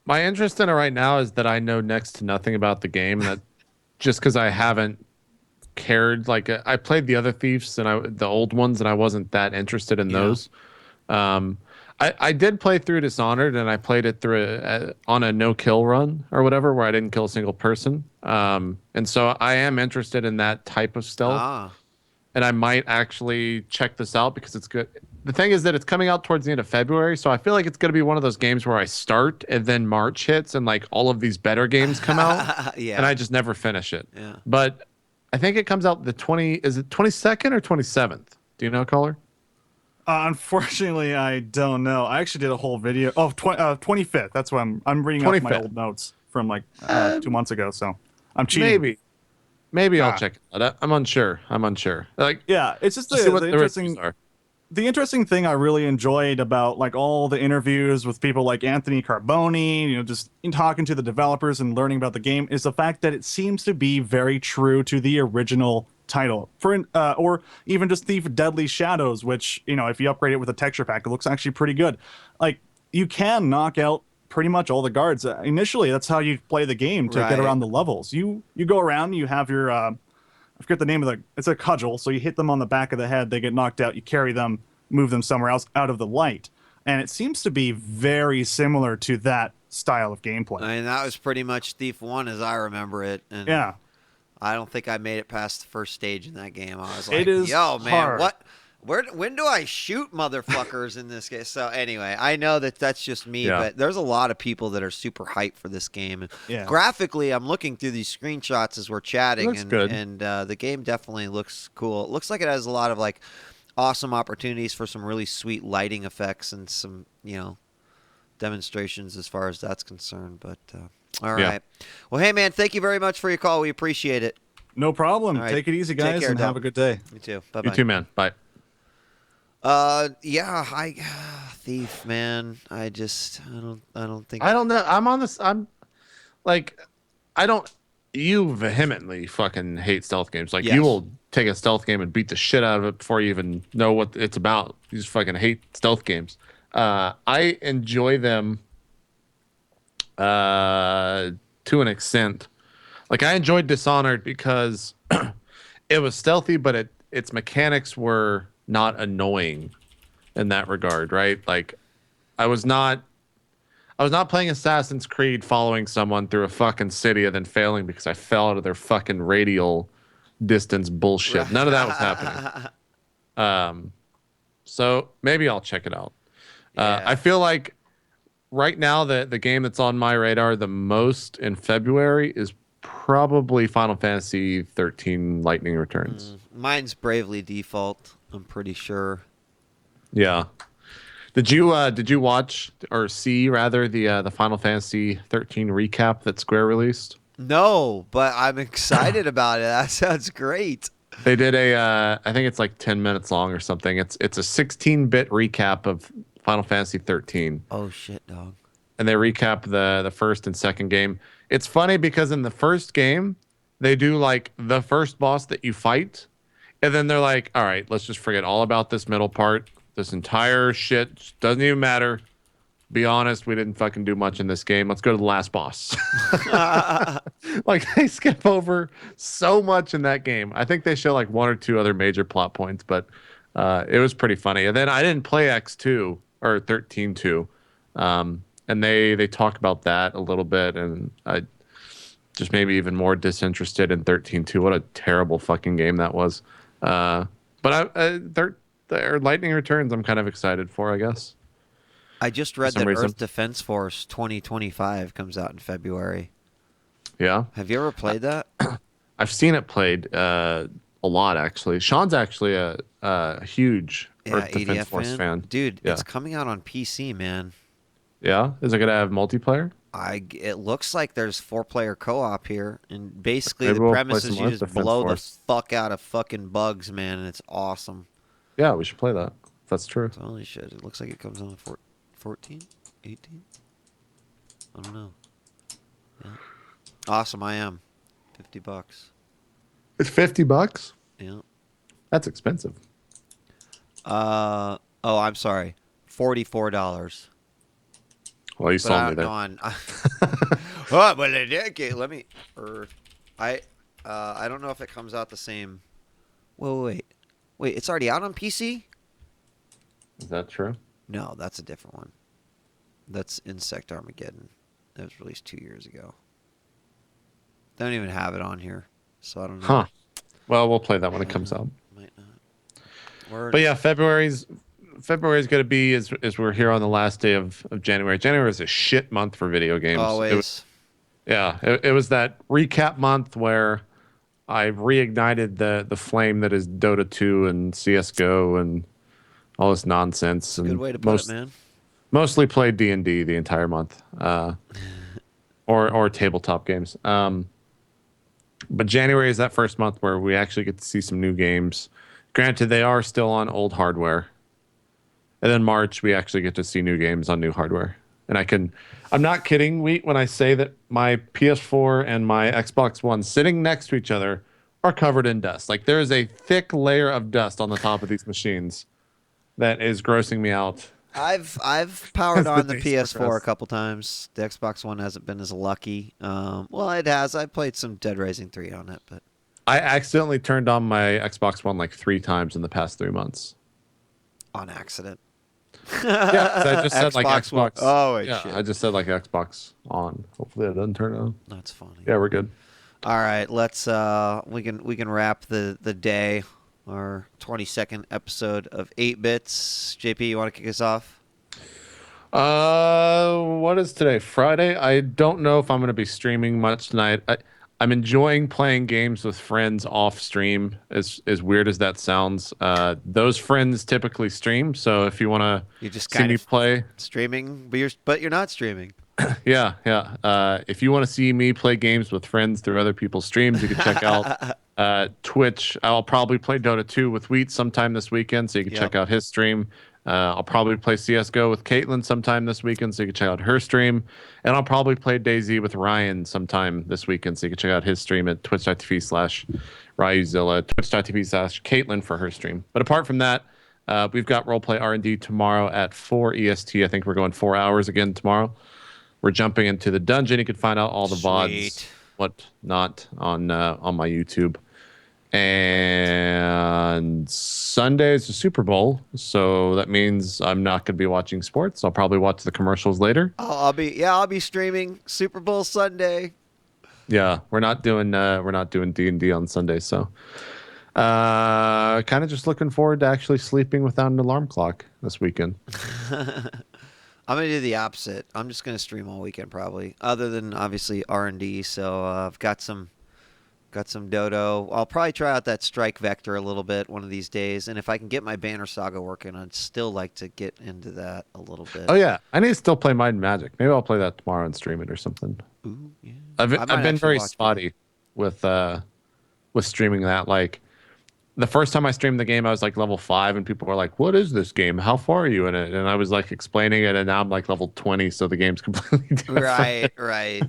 interest in it right now is that I know next to nothing about the game. That just because I haven't cared, like I played the other Thieves and the old ones, and I wasn't that interested in those. I did play through Dishonored, and I played it through on a no-kill run or whatever, where I didn't kill a single person. And so I am interested in that type of stealth. And I might actually check this out because it's good. The thing is that it's coming out towards the end of February, so I feel like it's going to be one of those games where I start and then March hits and like all of these better games come out, and I just never finish it. Yeah. But I think it comes out is it 22nd or 27th? Do you know, caller? Unfortunately, I don't know. I actually did a whole video. 25th. That's what I'm reading off my old notes from like 2 months ago. So I'm cheating. Maybe I'll check it out. I'm unsure. Like, yeah, it's just the interesting. interesting. the interesting thing I really enjoyed about like all the interviews with people like Anthony Carboni, just in talking to the developers and learning about the game, is the fact that it seems to be very true to the original title. Or even just Thief Deadly Shadows, which, if you upgrade it with a texture pack, it looks actually pretty good. Like, you can knock out pretty much all the guards. Initially, that's how you play the game to get around the levels. You go around, you have your I forget the name of it's a cudgel, so you hit them on the back of the head, they get knocked out, you carry them, move them somewhere else out of the light. And it seems to be very similar to that style of gameplay. I mean, that was pretty much Thief 1 as I remember it. And yeah. I don't think I made it past the first stage in that game. I was like, it is yo, man, hard. what? When do I shoot motherfuckers in this game? So anyway, I know that's just me, but there's a lot of people that are super hyped for this game. Yeah. Graphically, I'm looking through these screenshots as we're chatting, and the game definitely looks cool. It looks like it has a lot of like awesome opportunities for some really sweet lighting effects and some demonstrations as far as that's concerned. But all right, well, hey man, thank you very much for your call. We appreciate it. No problem. Right. Take it easy, guys, and have a good day. You too. Bye bye. You too, man. Bye. Thief, man. I don't think. I don't know. I'm on this. I'm like, you vehemently fucking hate stealth games. Like, you will take a stealth game and beat the shit out of it before you even know what it's about. You just fucking hate stealth games. I enjoy them to an extent. Like, I enjoyed Dishonored because it was stealthy, but its mechanics were not annoying in that regard, right? Like, I was not playing Assassin's Creed following someone through a fucking city and then failing because I fell out of their fucking radial distance bullshit. None of that was happening. So maybe I'll check it out. I feel like right now the game that's on my radar the most in February is probably Final Fantasy 13 Lightning Returns. Mine's Bravely Default, I'm pretty sure. Yeah. Did you watch or see rather the Final Fantasy 13 recap that Square released? No, but I'm excited about it. That sounds great. They did I think it's like 10 minutes long or something. It's a 16-bit recap of Final Fantasy 13. Oh shit, dog. And they recap the first and second game. It's funny because in the first game, they do like the first boss that you fight, and then they're like, all right, let's just forget all about this middle part. This entire shit doesn't even matter. Be honest, we didn't fucking do much in this game. Let's go to the last boss. Like, they skip over so much in that game. I think they show like one or two other major plot points, but it was pretty funny. And then I didn't play X2 or 13-2. And they talk about that a little bit, and I just maybe even more disinterested in 13-2. What a terrible fucking game that was. But their Lightning Returns, I'm kind of excited for, I guess. I just read that Earth Defense Force 2025 comes out in February. Yeah. Have you ever played that? I've seen it played a lot, actually. Sean's actually a huge Earth Defense Force fan. Dude, it's coming out on PC, man. Yeah? Is it going to have multiplayer? It looks like there's 4-player co-op here, and basically the premise is you just blow the fuck out of fucking bugs, man, and it's awesome. Yeah, we should play that. If that's true. Holy shit, it looks like it comes on 14? 18? I don't know. Yeah. Awesome, I am. $50. It's $50? Yeah. That's expensive. Oh, I'm sorry. $44. Well, you saw me there. Oh, but let me. I don't know if it comes out the same. Wait. It's already out on PC? Is that true? No, that's a different one. That's Insect Armageddon. That was released 2 years ago. They don't even have it on here, so I don't know. Huh. Well, we'll play that when it comes out. Might not. But yeah, February's going to be as we're here on the last day of January. January is a shit month for video games. Always. It was that recap month where I reignited the flame that is Dota 2 and CS:GO and all this nonsense. Good way to put it, man. Mostly played D&D the entire month, or tabletop games. But January is that first month where we actually get to see some new games. Granted, they are still on old hardware, And then March, we actually get to see new games on new hardware. And I'm not kidding, Wheat, when I say that my PS4 and my Xbox One sitting next to each other are covered in dust. Like there is a thick layer of dust on the top of these machines that is grossing me out. I've powered As on the days PS4 a progress. couple times. The Xbox One hasn't been as lucky. Well, it has. I played some Dead Rising 3 on it, but I accidentally turned on my Xbox One like 3 times in the past 3 months. on accident. Yeah, 'cause I just said like Xbox One. Xbox. Oh, wait, Yeah, shit. I just said like Xbox on. Hopefully it doesn't turn on. That's funny. Yeah, we're good. All right, let's we can wrap the day, our 22nd episode of 8 Bits. JP, you want to kick us off? What is today? Friday? I don't know if I'm going to be streaming much tonight. I'm enjoying playing games with friends off stream. As weird as that sounds, those friends typically stream. So if you want You just to see kind me of play, streaming, but you're not streaming. yeah. If you want to see me play games with friends through other people's streams, you can check out Twitch. I'll probably play Dota 2 with Wheat sometime this weekend, so you can check out his stream. I'll probably play CSGO with Caitlin sometime this weekend, so you can check out her stream. And I'll probably play DayZ with Ryan sometime this weekend, so you can check out his stream at twitch.tv/RyuZilla, twitch.tv/Caitlin for her stream. But apart from that, we've got Roleplay R&D tomorrow at 4 EST. I think we're going 4 hours again tomorrow. We're jumping into the dungeon. You can find out all the VODs, whatnot on my YouTube. And Sunday is the Super Bowl, so that means I'm not going to be watching sports. I'll probably watch the commercials later. I'll be streaming Super Bowl Sunday. Yeah, we're not doing D&D on Sunday, so kind of just looking forward to actually sleeping without an alarm clock this weekend. I'm gonna do the opposite. I'm just gonna stream all weekend probably, other than obviously R&D. So I've got some Dodo. I'll probably try out that Strike Vector a little bit one of these days, and if I can get my Banner Saga working, I'd still like to get into that a little bit. Oh yeah, I need to still play Might and Magic. Maybe I'll play that tomorrow and stream it or something. Ooh, yeah. I've I might been actually very watch spotty with streaming that. Like the first time I streamed the game, I was like level 5, and people were like, "What is this game? How far are you in it?" And I was like explaining it, and now I'm like level 20, so the game's completely different. Right.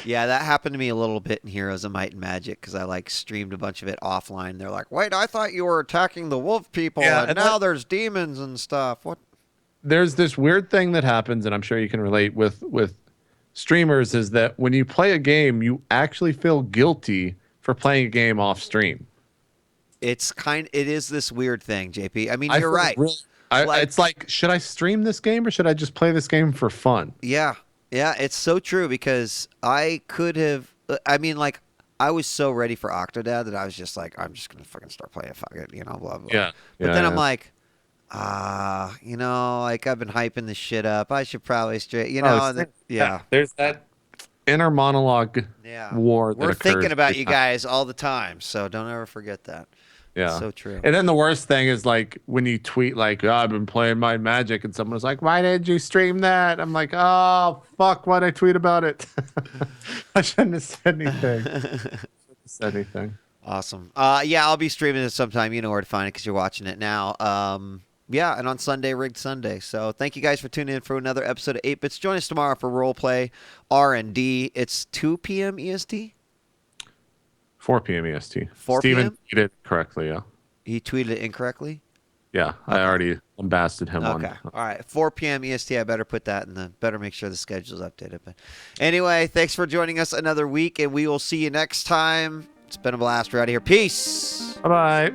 Yeah, that happened to me a little bit in Heroes of Might and Magic because I like streamed a bunch of it offline. They're like, "Wait, I thought you were attacking the wolf people, Yeah, and now there's demons and stuff." What? There's this weird thing that happens, and I'm sure you can relate with streamers, is that when you play a game, you actually feel guilty for playing a game off stream. It is this weird thing, JP. I mean, I you're feel right. it's like, should I stream this game or should I just play this game for fun? Yeah, it's so true because I could have. I mean, like, I was so ready for Octodad that I was just like, I'm just gonna fucking start playing. Fuck it, blah blah. Yeah. But then I'm like, like I've been hyping this shit up. I should probably yeah. There's that inner monologue war that We're occurs thinking about every you time. guys all the time, so don't ever forget that. Yeah. So true. And then the worst thing is like when you tweet like, I've been playing Might and Magic, and someone's like, why did you stream that? I'm like, oh fuck, why'd I tweet about it? I shouldn't have said anything. Awesome. I'll be streaming it sometime. You know where to find it because you're watching it now. And on Sunday, Rigged Sunday. So thank you guys for tuning in for another episode of 8 Bits. Join us tomorrow for Roleplay R&D. It's 2 p.m. EST? 4 p.m. EST. 4 Steven tweeted correctly, yeah. He tweeted it incorrectly? Yeah, I already lambasted him on. Okay. All right. 4 p.m. EST. I better put that in better make sure the schedule's updated. But anyway, thanks for joining us another week, and we will see you next time. It's been a blast. We're out of here. Peace. Bye-bye.